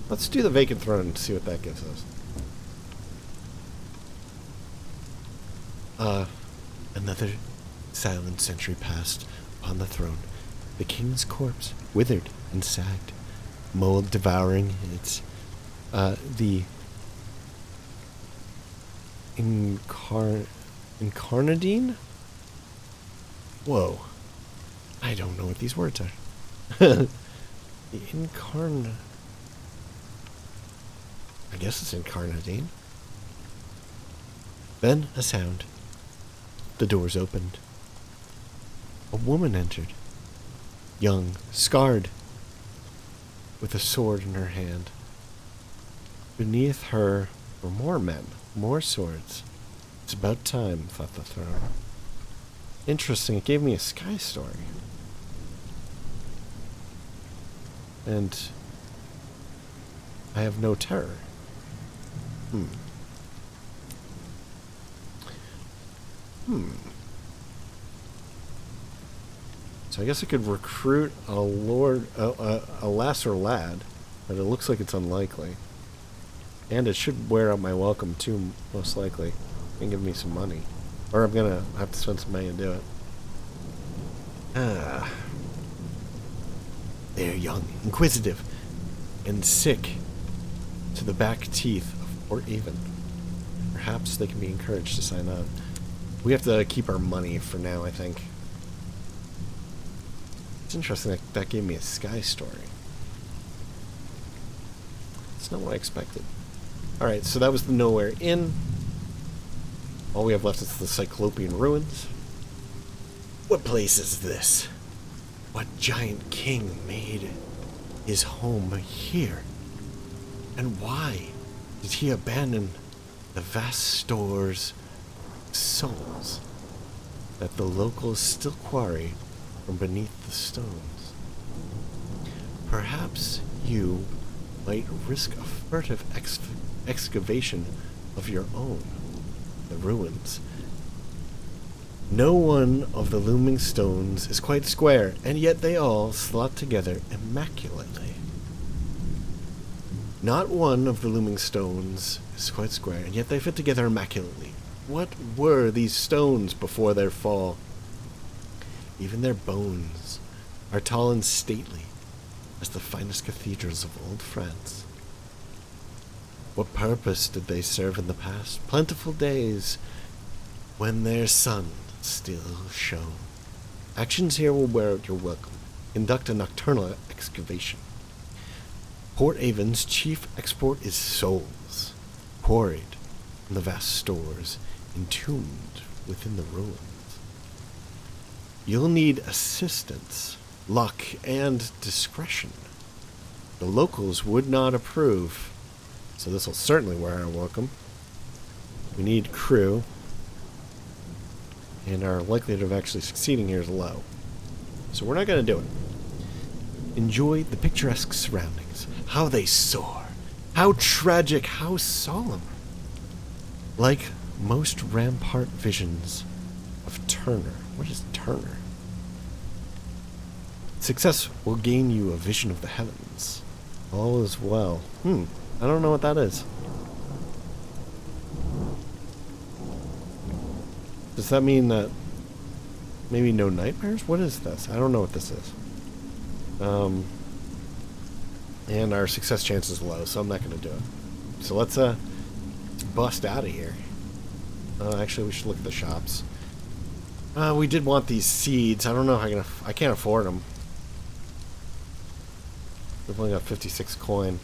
Let's do the Vacant Throne and see what that gives us. Another silent century passed upon the throne. The king's corpse withered and sagged, mold devouring its the incarnadine? Whoa. I don't know what these words are. The I guess it's incarnadine. Then a sound. The doors opened. A woman entered. Young, scarred, with a sword in her hand. Beneath her were more men, more swords. It's about time, thought the throne. Interesting, it gave me a sky story. And I have no terror. So I guess I could recruit a lesser lad, but it looks like it's unlikely. And it should wear out my welcome too, most likely, and give me some money. Or I'm gonna have to spend some money to do it. They're young, inquisitive, and sick to the back teeth of Port Avon. Perhaps they can be encouraged to sign on. We have to keep our money for now, I think. It's interesting that gave me a sky story. It's not what I expected. Alright, so that was the Nowhere Inn. All we have left is the Cyclopean Ruins. What place is this? What giant king made his home here? And why did he abandon the vast stores of souls that the locals still quarry from beneath the stones? Perhaps you might risk a furtive excavation of your own, the ruins. No one of the looming stones is quite square, and yet they all slot together immaculately. Not one of the looming stones is quite square, and yet they fit together immaculately. What were these stones before their fall? Even their bones are tall and stately as the finest cathedrals of old France. What purpose did they serve in the past? Plentiful days when their sun still shone. Actions here will wear out your welcome. Conduct a nocturnal excavation. Port Avon's chief export is souls, quarried in the vast stores, entombed within the ruins. You'll need assistance, luck, and discretion. The locals would not approve, so this will certainly wear our welcome. We need crew, and our likelihood of actually succeeding here is low. So we're not going to do it. Enjoy the picturesque surroundings. How they soar. How tragic, how solemn. Like most rampart visions of Turner. What is Turner? Success will gain you a vision of the heavens. All is well. I don't know what that is. Does that mean that maybe no nightmares? What is this? I don't know what this is. And our success chance is low, so I'm not going to do it. So let's bust out of here. Actually, we should look at the shops. We did want these seeds. I don't know how I can't afford them. We've only got 56 coin.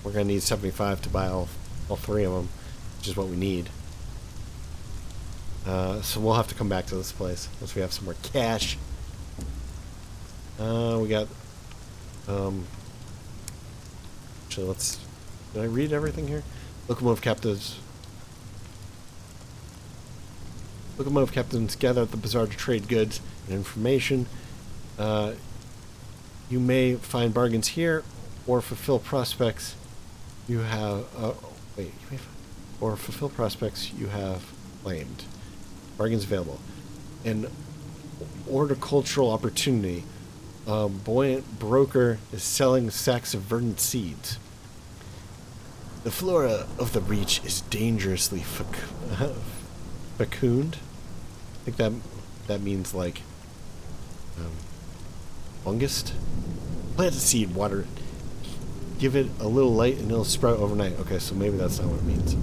We're going to need 75 to buy all all 3 of them, which is what we need. So we'll have to come back to this place once we have some more cash. We got, so did I read everything here? Locomotive captives gather at the bazaar to trade goods and information. You may find bargains here, or fulfill prospects you have. Or fulfill prospects you have claimed. Bargains available. An horticultural opportunity. Buoyant broker is selling sacks of verdant seeds. The flora of the reach is dangerously fecund. I think that means like fungused. Plant a seed, water it. Give it a little light and it'll sprout overnight. Okay, so maybe that's not what it means.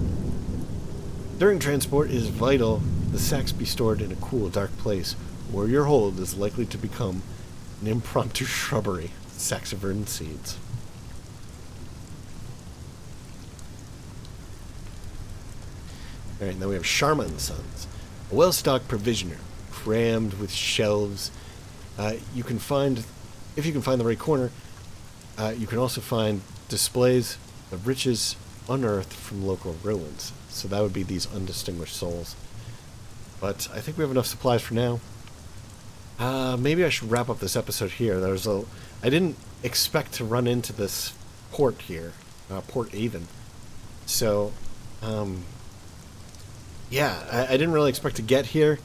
During transport, it is vital the sacks be stored in a cool, dark place, where your hold is likely to become an impromptu shrubbery. Sacks of verdant seeds. Alright, now we have Sharma and Sons. A well-stocked provisioner, crammed with shelves. If you can find the right corner, you can also find displays of riches unearthed from local ruins. So that would be these undistinguished souls. But I think we have enough supplies for now. Maybe I should wrap up this episode here. I didn't expect to run into this port here, Port Avon. So, yeah, I didn't really expect to get here,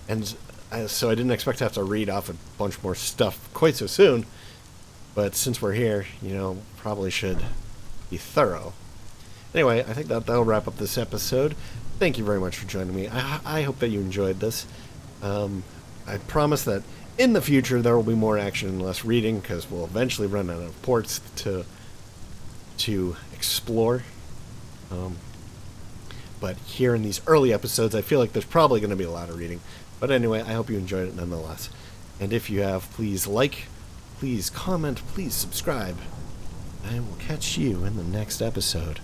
and so I didn't expect to have to read off a bunch more stuff quite so soon. But since we're here, probably should be thorough. Anyway, I think that'll wrap up this episode. Thank you very much for joining me. I hope that you enjoyed this. I promise that in the future there will be more action and less reading, because we'll eventually run out of ports to explore. But here in these early episodes, I feel like there's probably going to be a lot of reading. But anyway, I hope you enjoyed it nonetheless. And if you have, please like, please comment, please subscribe. I will catch you in the next episode.